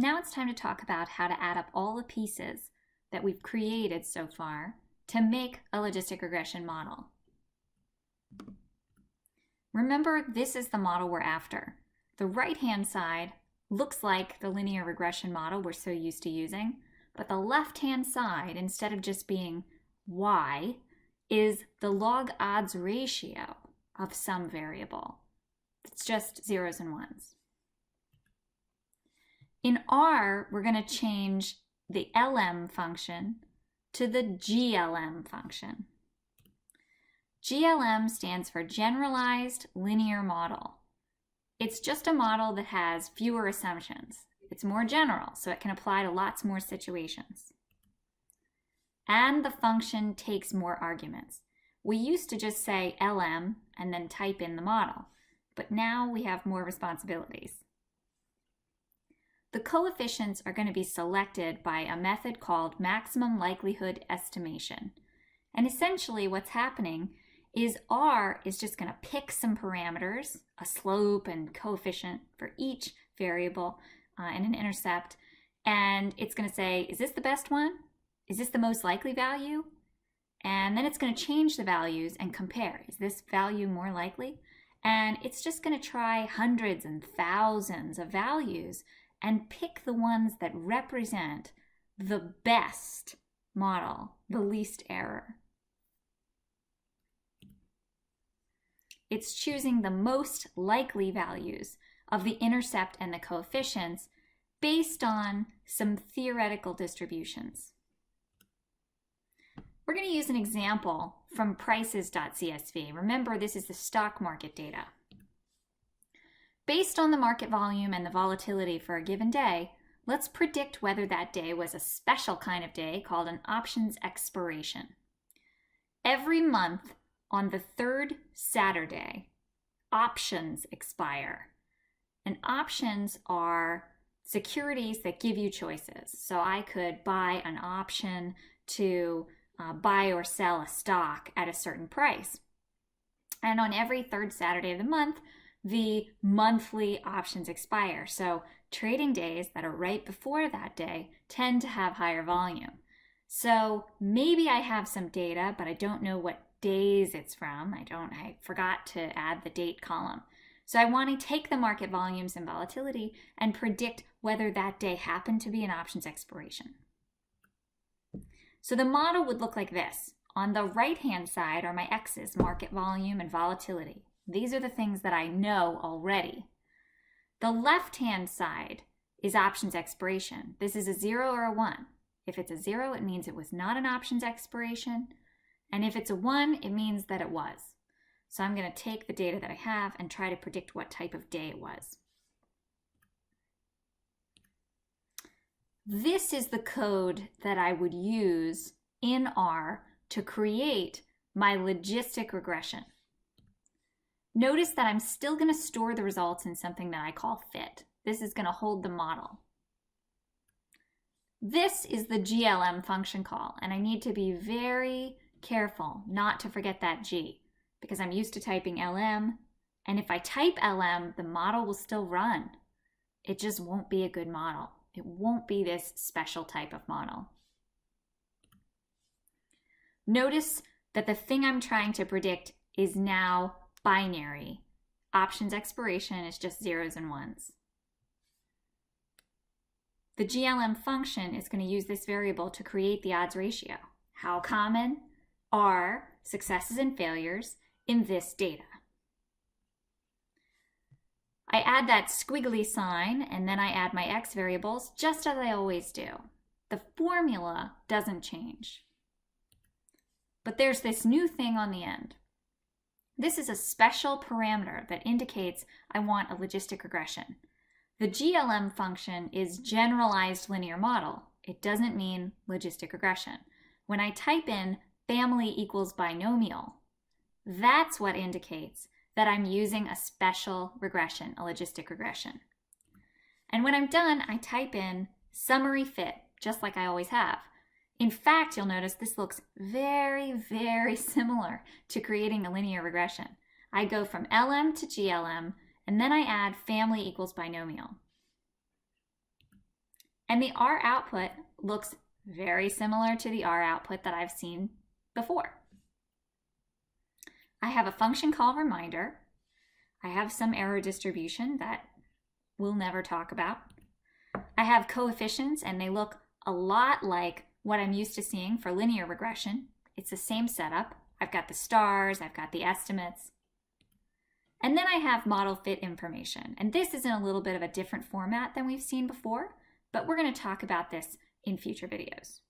Now it's time to talk about how to add up all the pieces that we've created so far to make a logistic regression model. Remember, this is the model we're after. The right-hand side looks like the linear regression model we're so used to using, but the left-hand side, instead of just being y, is the log odds ratio of some variable. It's just zeros and ones. In R, we're going to change the LM function to the GLM function. GLM stands for Generalized Linear Model. It's just a model that has fewer assumptions. It's more general, so it can apply to lots more situations. And the function takes more arguments. We used to just say LM and then type in the model, but now we have more responsibilities. The coefficients are going to be selected by a method called maximum likelihood estimation. And essentially what's happening is R is just going to pick some parameters, a slope and coefficient for each variable and an intercept, and it's going to say, is this the best one? Is this the most likely value? And then it's going to change the values and compare. Is this value more likely? And it's just going to try hundreds and thousands of values and pick the ones that represent the best model, the least error. It's choosing the most likely values of the intercept and the coefficients based on some theoretical distributions. We're going to use an example from prices.csv. Remember, this is the stock market data. Based on the market volume and the volatility for a given day, let's predict whether that day was a special kind of day called an options expiration. Every month on the third Saturday, options expire. And options are securities that give you choices. So I could buy an option to buy or sell a stock at a certain price. And on every third Saturday of the month, the monthly options expire. So trading days that are right before that day tend to have higher volume. So maybe I have some data, but I don't know what days it's from. I forgot to add the date column. So I want to take the market volumes and volatility and predict whether that day happened to be an options expiration. So the model would look like this. On the right-hand side are my X's, market volume and volatility. These are the things that I know already. The left-hand side is options expiration. This is a 0 or a 1. If it's a 0, it means it was not an options expiration. And if it's a 1, it means that it was. So I'm going to take the data that I have and try to predict what type of day it was. This is the code that I would use in R to create my logistic regression. Notice that I'm still going to store the results in something that I call fit. This is going to hold the model. This is the GLM function call, and I need to be very careful not to forget that G, because I'm used to typing LM, and if I type LM, the model will still run. It just won't be a good model. It won't be this special type of model. Notice that the thing I'm trying to predict is now binary. Options expiration is just zeros and ones. The GLM function is going to use this variable to create the odds ratio. How common are successes and failures in this data? I add that squiggly sign and then I add my X variables just as I always do. The formula doesn't change. But there's this new thing on the end. This is a special parameter that indicates I want a logistic regression. The GLM function is generalized linear model. It doesn't mean logistic regression. When I type in family equals binomial, that's what indicates that I'm using a special regression, a logistic regression. And when I'm done, I type in summary fit, just like I always have. In fact, you'll notice this looks very, very similar to creating a linear regression. I go from LM to GLM, and then I add family equals binomial. And the R output looks very similar to the R output that I've seen before. I have a function call reminder. I have some error distribution that we'll never talk about. I have coefficients, and they look a lot like what I'm used to seeing for linear regression. It's the same setup. I've got the stars, I've got the estimates. And then I have model fit information. And this is in a little bit of a different format than we've seen before, but we're going to talk about this in future videos.